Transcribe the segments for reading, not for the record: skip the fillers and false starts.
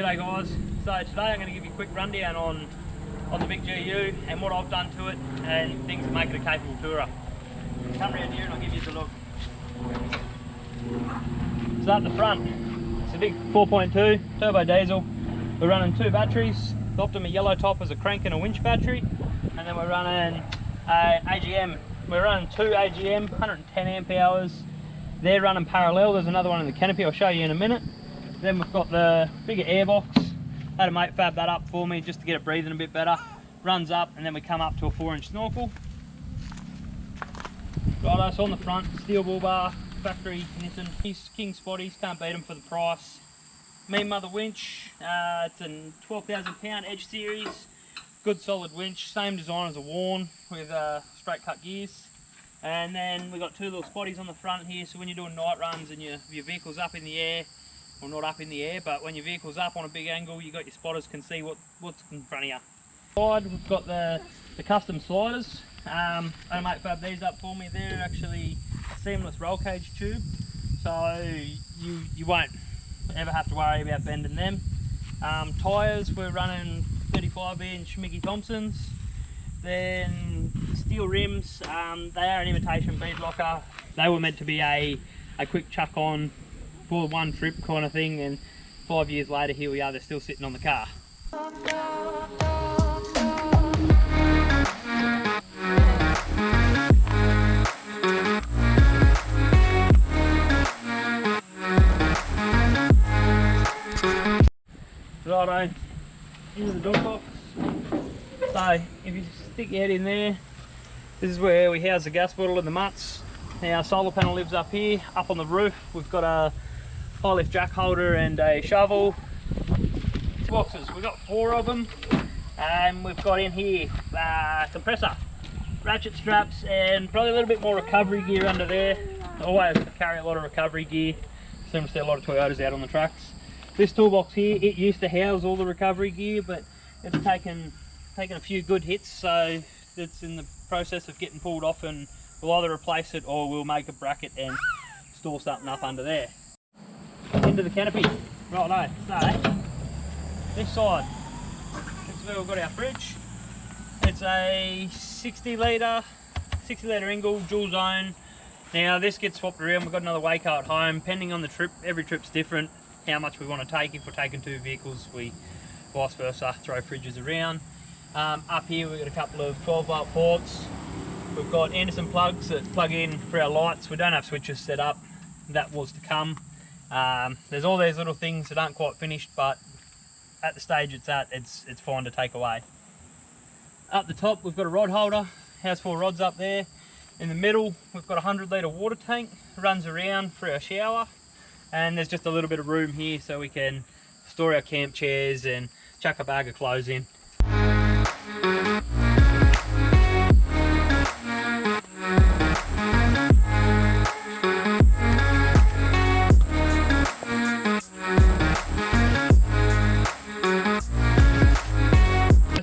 G'day guys, so today I'm going to give you a quick rundown on the Vic GU and what I've done to it and things that make it a capable tourer. Come around here and I'll give you a look. So at the front, it's a big 4.2 turbo diesel. We're running 2 batteries, the Optima yellow top is a crank and a winch battery, and then we're running AGM. We're running 2 AGM, 110 amp hours. They're running parallel, there's another one in the canopy I'll show you in a minute. Then we've got the bigger airbox. Had a mate fab that up for me just to get it breathing a bit better. Runs up and then we come up to a 4-inch snorkel. Righto, so on the front, steel bull bar, factory Nissan. King Spotties, can't beat them for the price. Mean Mother winch, it's a 12,000 pound Edge series. Good solid winch, same design as a Warn with straight cut gears. And then we've got 2 little spotties on the front here, so when you're doing night runs and your vehicle's up in the air, well, not up in the air, but when your vehicle's up on a big angle, you got your spotters can see what's in front of you. Side, we've got the custom sliders. I mate fab these up for me. They're actually a seamless roll cage tube, so you won't ever have to worry about bending them. Tyres, we're running 35-inch Mickey Thompsons. Then steel rims, they are an imitation bead locker. They were meant to be a quick chuck on for one trip kind of thing, and 5 years later here we are, they're still sitting on the car. Righto, into the dog box. So if you stick your head in there, this is where we house the gas bottle and the mutts. Our solar panel lives up here. Up on the roof we've got a high lift jack holder and a shovel. Boxes, we've got 4 of them, and we've got in here compressor, ratchet straps, and probably a little bit more recovery gear under there. I always carry a lot of recovery gear. Seem to see a lot of Toyotas out on the trucks. This toolbox here, it used to house all the recovery gear, but it's taken a few good hits, so it's in the process of getting pulled off, and we'll either replace it or we'll make a bracket and store something up under there. Into the canopy. Righto, so this side, this is where we've got our fridge. It's a 60 litre Engel dual zone. Now this gets swapped around, we've got another Waco at home. Depending on the trip, every trip's different, how much we want to take. If we're taking 2 vehicles, we vice versa throw fridges around. Up here we've got a couple of 12-volt ports. We've got Anderson plugs that plug in for our lights. We don't have switches set up, that was to come. There's all these little things that aren't quite finished, but at the stage it's at, it's fine to take away. Up the top we've got a rod holder, has 4 rods up there. In the middle we've got a 100-litre water tank, runs around for our shower, and there's just a little bit of room here so we can store our camp chairs and chuck a bag of clothes in.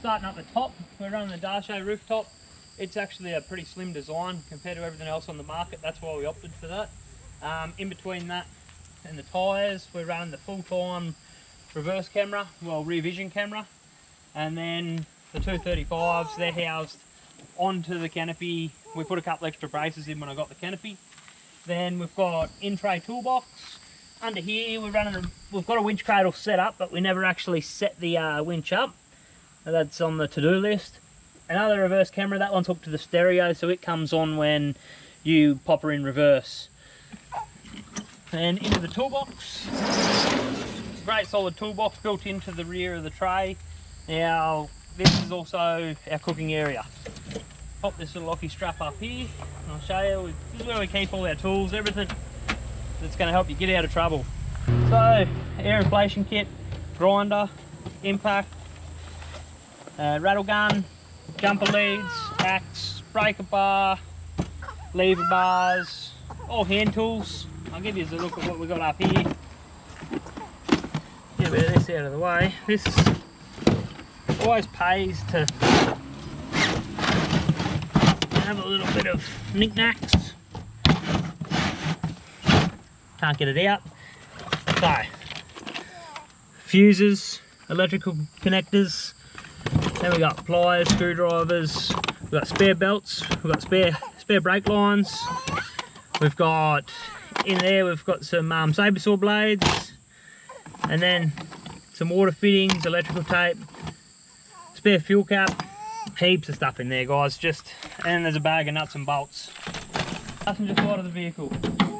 Starting up the top, we're running the Dacia rooftop. It's actually a pretty slim design compared to everything else on the market, that's why we opted for that. In between that and the tyres, we're running the full-time reverse camera, well, rear vision camera, and then the 235s, they're housed onto the canopy. We put a couple extra braces in when I got the canopy. Then we've got in-tray toolbox. Under here we've got a winch cradle set up, but we never actually set the winch up. That's on the to-do list. Another reverse camera, that one's hooked to the stereo, so it comes on when you pop her in reverse. And into the toolbox. Great solid toolbox built into the rear of the tray. Now this is also our cooking area. Pop this little locky strap up here and I'll show you. This is where we keep all our tools, everything that's going to help you get out of trouble. So air inflation kit, grinder, impact, rattle gun, jumper leads, axe, breaker bar, lever bars, all hand tools. I'll give you a look at what we've got up here. Get a bit of this out of the way. This always pays to have a little bit of knickknacks. Can't get it out. So fuses, electrical connectors. Then we got pliers, screwdrivers. We've got spare belts. We've got spare brake lines. We've got in there. We've got some saber saw blades, and then some water fittings, electrical tape, spare fuel cap, heaps of stuff in there, guys. And there's a bag of nuts and bolts. Passenger side of the vehicle.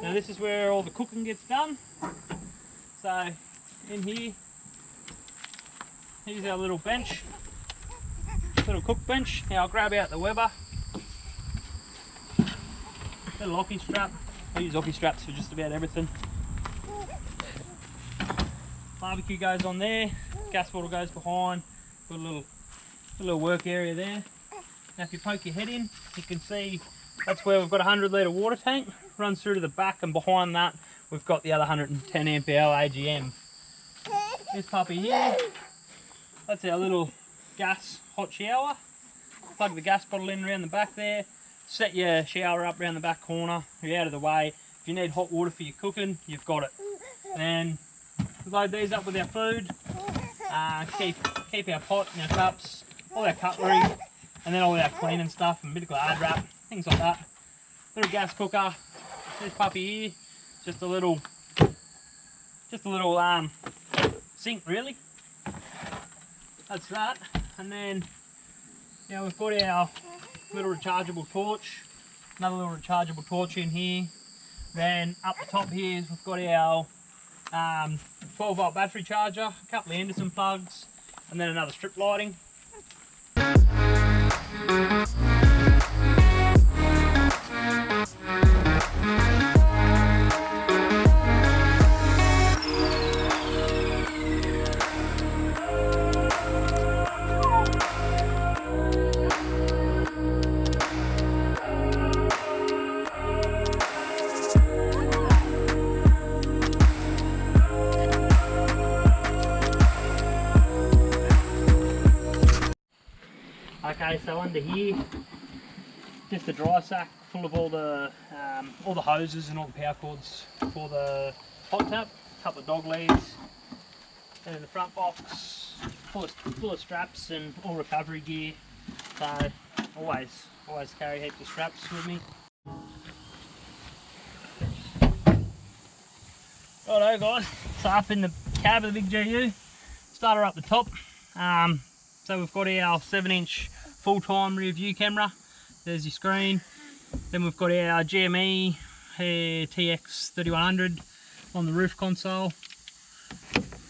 Now this is where all the cooking gets done. So in here, here's our little bench, little cook bench. Now I'll grab out the Weber, little hockey strap. I use hockey straps for just about everything. Barbecue goes on there, gas bottle goes behind. Got a little work area there. Now if you poke your head in, you can see that's where we've got a 100 litre water tank. Runs through to the back, and behind that we've got the other 110 amp hour AGM. This puppy here, that's our little gas hot shower. Plug the gas bottle in around the back there. Set your shower up around the back corner. You're out of the way. If you need hot water for your cooking, you've got it. Then load these up with our food. Keep our pot and our cups, all our cutlery, and then all our cleaning stuff and a bit of Glad wrap, things like that. Little gas cooker. This puppy here, just a little sink really. That's that. And then now we've got our little rechargeable torch, another little rechargeable torch in here. Then up the top here we've got our 12 volt battery charger, a couple of Anderson plugs, and then another strip lighting. Okay, so under here, just a dry sack full of all the hoses and all the power cords for the hot tap, a couple of dog leads, and in the front box full of straps and all recovery gear. So always carry heaps of straps with me. Righto guys, so up in the cab of the big GU, starter up the top. So we've got our 7-inch full-time rear view camera. There's your screen. Then we've got our GME TX 3100 on the roof console.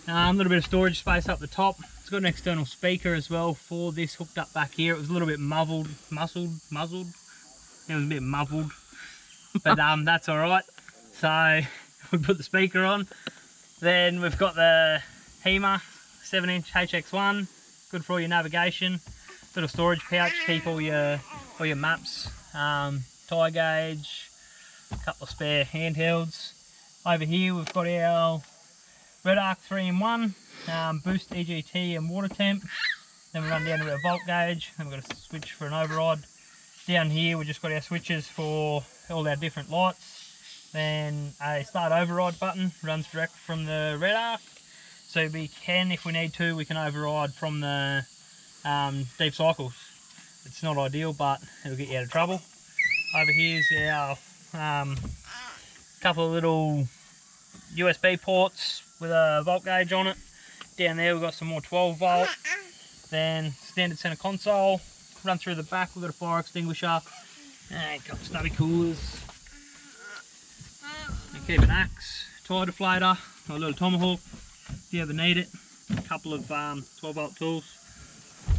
A little bit of storage space up the top. It's got an external speaker as well for this hooked up back here. It was a little bit muzzled. It was a bit muffled, but that's all right. So we put the speaker on. Then we've got the HEMA 7-inch HX1. Good for all your navigation. Little storage pouch, keep all your maps, tyre gauge, a couple of spare handhelds. Over here we've got our Redarc 3-in-1, boost EGT and water temp. Then we run down to our volt gauge, then we've got a switch for an override. Down here we've just got our switches for all our different lights. Then a start override button runs direct from the Redarc. So we can, if we need to, we can override from the deep cycles. It's not ideal, but it'll get you out of trouble. Over here's our couple of little USB ports with a volt gauge on it. Down there we've got some more 12 volt. Then standard center console. Run through the back, we've got a fire extinguisher and a couple of stubby coolers. And keep an axe, tire deflator, a little tomahawk if you ever need it. A couple of 12 volt tools.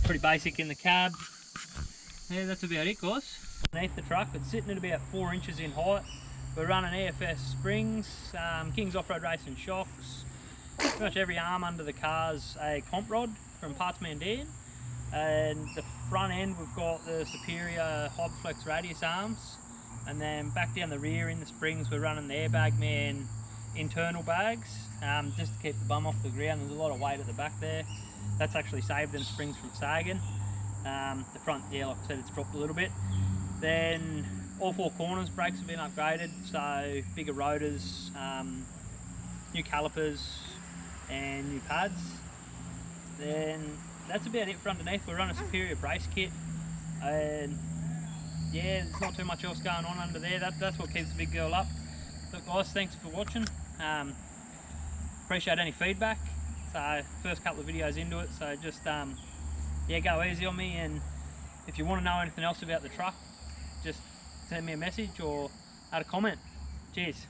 Pretty basic in the cab. Yeah, that's about it guys. Underneath the truck, it's sitting at about 4 inches in height. We're running EFS springs, King's Off-Road Racing shocks. Pretty much every arm under the car's a comp rod from Partsman Dan. And the front end we've got the Superior Hyperflex radius arms. And then back down the rear in the springs we're running the Airbag Man internal bags, just to keep the bum off the ground. There's a lot of weight at the back there. That's actually saved them springs from sagging. The front, yeah, like I said, it's dropped a little bit. Then all 4 corners brakes have been upgraded, so bigger rotors, new calipers, and new pads. Then that's about it for underneath. We're on a Superior brace kit, and yeah, there's not too much else going on under there. That's what keeps the big girl up. Look guys, thanks for watching. Appreciate any feedback. So first couple of videos into it, so just yeah, go easy on me, and if you want to know anything else about the truck, just send me a message or add a comment. Cheers.